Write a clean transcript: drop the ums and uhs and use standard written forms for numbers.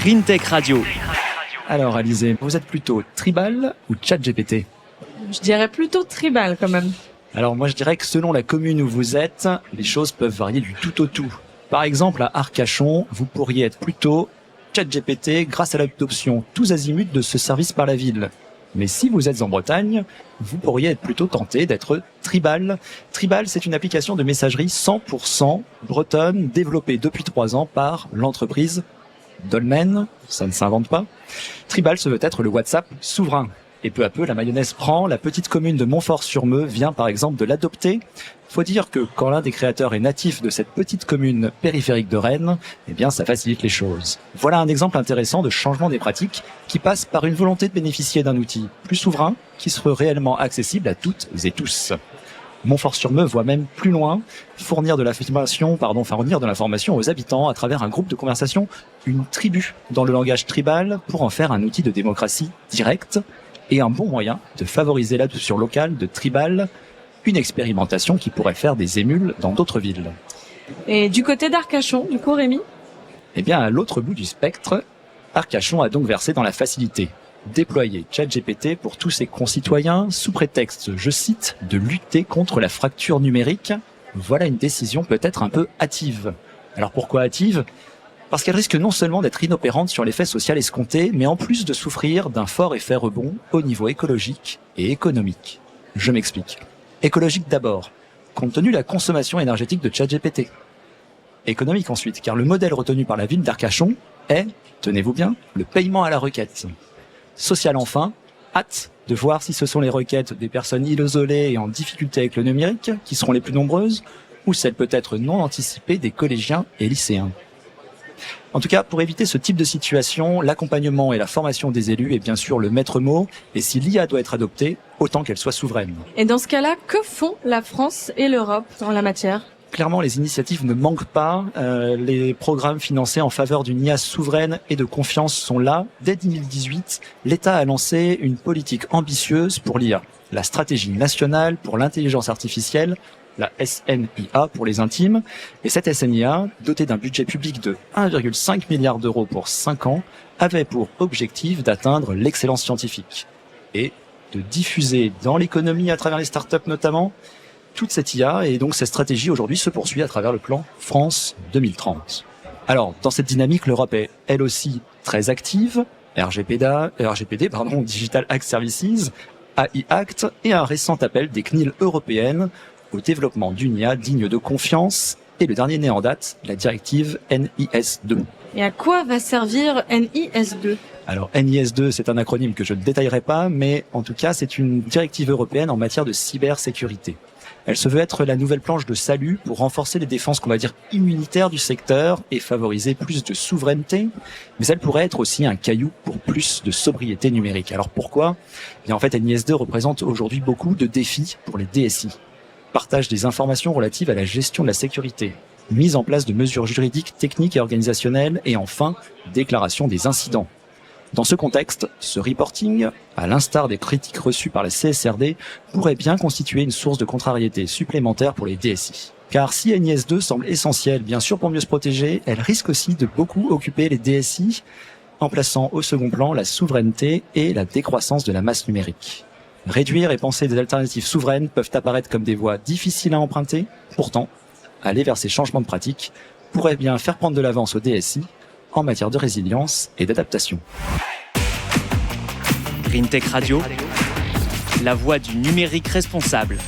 Green Tech Radio. Alors Alizé, vous êtes plutôt tribal ou ChatGPT ? Je dirais plutôt tribal quand même. Alors moi je dirais que selon la commune où vous êtes, les choses peuvent varier du tout au tout. Par exemple à Arcachon, vous pourriez être plutôt ChatGPT grâce à l'adoption tous azimuts de ce service par la ville. Mais si vous êtes en Bretagne, vous pourriez être plutôt tenté d'être tribal. Tribal, c'est une application de messagerie 100% bretonne développée depuis 3 ans par l'entreprise Dolmen, ça ne s'invente pas. Tribal se veut être le WhatsApp souverain. Et peu à peu, la mayonnaise prend. La petite commune de Montfort-sur-Meux vient par exemple de l'adopter. Faut dire que quand l'un des créateurs est natif de cette petite commune périphérique de Rennes, eh bien ça facilite les choses. Voilà un exemple intéressant de changement des pratiques qui passe par une volonté de bénéficier d'un outil plus souverain qui serait réellement accessible à toutes et tous. Montfort-sur-Meux voit même plus loin, fournir de l'information aux habitants à travers un groupe de conversation, une tribu dans le langage tribal pour en faire un outil de démocratie directe et un bon moyen de favoriser l'adoption locale de tribal, une expérimentation qui pourrait faire des émules dans d'autres villes. Et du côté d'Arcachon, du coup Rémi ? Eh bien, à l'autre bout du spectre, Arcachon a donc versé dans la facilité. Déployer ChatGPT pour tous ses concitoyens sous prétexte, je cite, de lutter contre la fracture numérique. Voilà une décision peut-être un peu hâtive. Alors pourquoi hâtive ? Parce qu'elle risque non seulement d'être inopérante sur l'effet social escompté, mais en plus de souffrir d'un fort effet rebond au niveau écologique et économique. Je m'explique. Écologique d'abord, compte tenu de la consommation énergétique de ChatGPT. Économique ensuite, car le modèle retenu par la ville d'Arcachon est, tenez-vous bien, le paiement à la requête. Social enfin, hâte de voir si ce sont les requêtes des personnes isolées et en difficulté avec le numérique qui seront les plus nombreuses, ou celles peut-être non anticipées des collégiens et lycéens. En tout cas, pour éviter ce type de situation, l'accompagnement et la formation des élus est bien sûr le maître mot, et si l'IA doit être adoptée, autant qu'elle soit souveraine. Et dans ce cas-là, que font la France et l'Europe en la matière ? Clairement, les initiatives ne manquent pas. Les programmes financés en faveur d'une IA souveraine et de confiance sont là. Dès 2018, l'État a lancé une politique ambitieuse pour l'IA. La stratégie nationale pour l'intelligence artificielle, la SNIA pour les intimes. Et cette SNIA, dotée d'un budget public de 1,5 milliard d'euros pour 5 ans, avait pour objectif d'atteindre l'excellence scientifique et de diffuser dans l'économie à travers les startups notamment toute cette IA, et donc cette stratégie aujourd'hui se poursuit à travers le plan France 2030. Alors, dans cette dynamique, l'Europe est elle aussi très active, RGPD, Digital Act Services, AI Act, et un récent appel des CNIL européennes au développement d'une IA digne de confiance, et le dernier né en date, la directive NIS2. Et à quoi va servir NIS2 ? Alors NIS2, c'est un acronyme que je ne détaillerai pas, mais en tout cas, c'est une directive européenne en matière de cybersécurité. Elle se veut être la nouvelle planche de salut pour renforcer les défenses, qu'on va dire, immunitaires du secteur et favoriser plus de souveraineté. Mais elle pourrait être aussi un caillou pour plus de sobriété numérique. Alors pourquoi ? Bien, en fait, NIS2 représente aujourd'hui beaucoup de défis pour les DSI. Partage des informations relatives à la gestion de la sécurité. Mise en place de mesures juridiques, techniques et organisationnelles. Et enfin, déclaration des incidents. Dans ce contexte, ce reporting, à l'instar des critiques reçues par la CSRD, pourrait bien constituer une source de contrariété supplémentaire pour les DSI. Car si NIS2 semble essentielle, bien sûr pour mieux se protéger, elle risque aussi de beaucoup occuper les DSI, en plaçant au second plan la souveraineté et la décroissance de la masse numérique. Réduire et penser des alternatives souveraines peuvent apparaître comme des voies difficiles à emprunter, pourtant, aller vers ces changements de pratique pourrait bien faire prendre de l'avance aux DSI, en matière de résilience et d'adaptation. Green Tech Radio, la voix du numérique responsable.